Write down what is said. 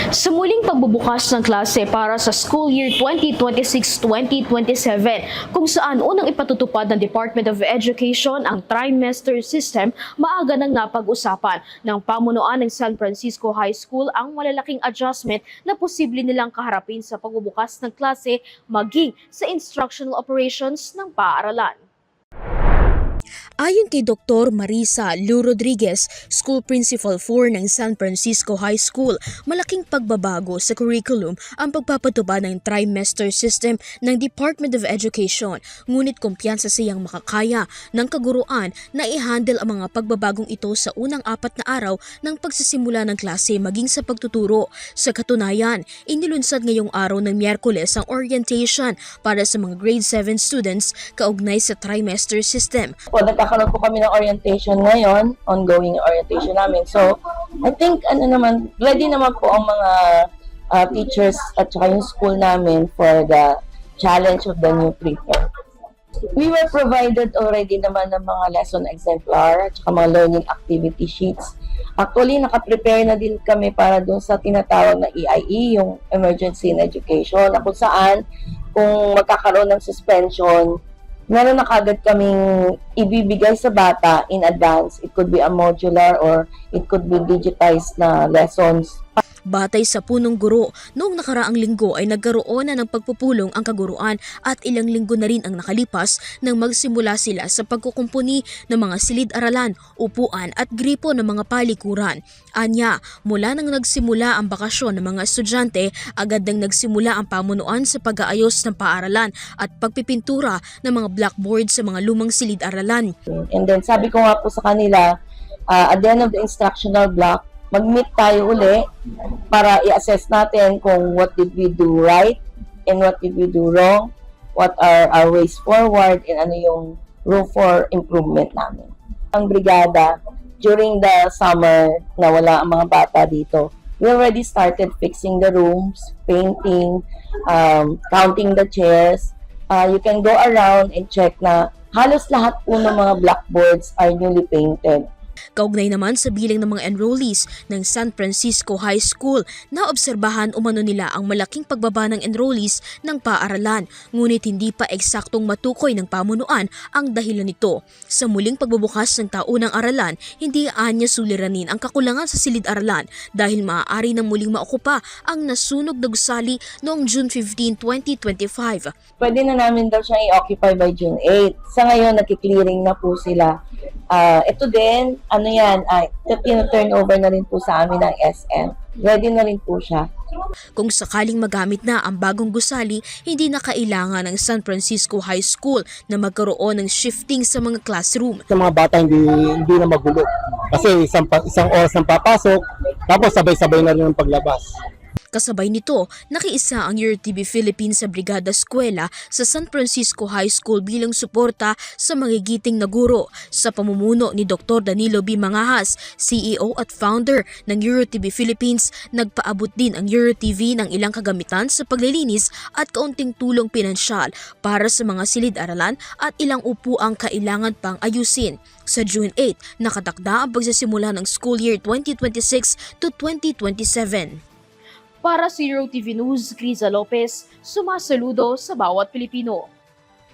Sa muling pagbubukas ng klase para sa school year 2026-2027, kung saan unang ipatutupad ng Department of Education ang trimester system, maaga nang napag-usapan ng pamunuan ng San Francisco High School ang malalaking adjustment na posible nilang kaharapin sa pagbubukas ng klase maging sa instructional operations ng paaralan. Ayon kay Dr. Marisa Lu Rodriguez, School Principal 4 ng San Francisco High School, malaking pagbabago sa curriculum ang pagpapatupad ng trimester system ng Department of Education. Ngunit kumpiyansa siyang makakaya ng kaguruan na i-handle ang mga pagbabagong ito sa unang 4 na araw ng pagsisimula ng klase maging sa pagtuturo. Sa katunayan, inilunsad ngayong araw ng Miyerkules ang orientation para sa mga grade 7 students kaugnay sa trimester system. Nagkakaroon po kami ng orientation ngayon, ongoing orientation namin. So, I think, ready naman po ang mga teachers at saka yung school namin for the challenge of the new prefect. We were provided already naman ng mga lesson exemplar at saka mga learning activity sheets. Actually, nakaprepare na din kami para doon sa tinatawag na EIE, yung Emergency in Education, na kung saan, kung magkakaroon ng suspension, meron na kagad kaming ibibigay sa bata in advance. It could be a modular or it could be digitized na lessons. Batay sa punong guro, noong nakaraang linggo ay nagkaroon na ng pagpupulong ang kaguruan at ilang linggo na rin ang nakalipas nang magsimula sila sa pagkukumpuni ng mga silid-aralan, upuan at gripo ng mga palikuran. Anya, mula nang nagsimula ang bakasyon ng mga estudyante, agad nang nagsimula ang pamunuan sa pag-aayos ng paaralan at pagpipintura ng mga blackboard sa mga lumang silid-aralan. And then sabi ko nga po sa kanila, at the end of the instructional block, mag-meet tayo uli para i-assess natin kung what did we do right and what did we do wrong, what are our ways forward, and ano yung room for improvement namin. Ang brigada, during the summer na wala ang mga bata dito, we already started fixing the rooms, painting, counting the chairs. You can go around and check na halos lahat po ng mga blackboards are newly painted. Kaugnay naman sa bilang ng mga enrollees ng San Francisco High School, naobserbahan umano nila ang malaking pagbaba ng enrollees ng paaralan, ngunit hindi pa eksaktong matukoy ng pamunuan ang dahilan nito. Sa muling pagbubukas ng taunang aralan, hindi anya suliranin ang kakulangan sa silid-aralan dahil maaari nang muling maokupa ang nasunog na gusali noong June 15, 2025. Pwede na namin daw siyang i-occupy by June 8. Sa ngayon, nakiklearing na po sila. Ito din, turnover na rin po sa amin ng SM. Ready na rin po siya. Kung sakaling magamit na ang bagong gusali, hindi na kailangan ng San Francisco High School na magkaroon ng shifting sa mga classroom. Sa mga bata hindi na magulo. Kasi isang oras ng papasok, tapos sabay-sabay na rin ang paglabas. Kasabay nito, nakiisa ang EuroTV Philippines sa Brigada Eskwela sa San Francisco High School bilang suporta sa magigiting na guro sa pamumuno ni Dr. Danilo B. Mangahas, CEO at founder ng EuroTV Philippines. Nagpaabot din ang EuroTV ng ilang kagamitan sa paglilinis at kaunting tulong pinansyal para sa mga silid-aralan at ilang upuang kailangan pang ayusin. Sa June 8, nakatakda ang pagsisimula ng school year 2026 to 2027. Para sa EuroTV News, Criza Lopez, sumasaludo sa bawat Pilipino.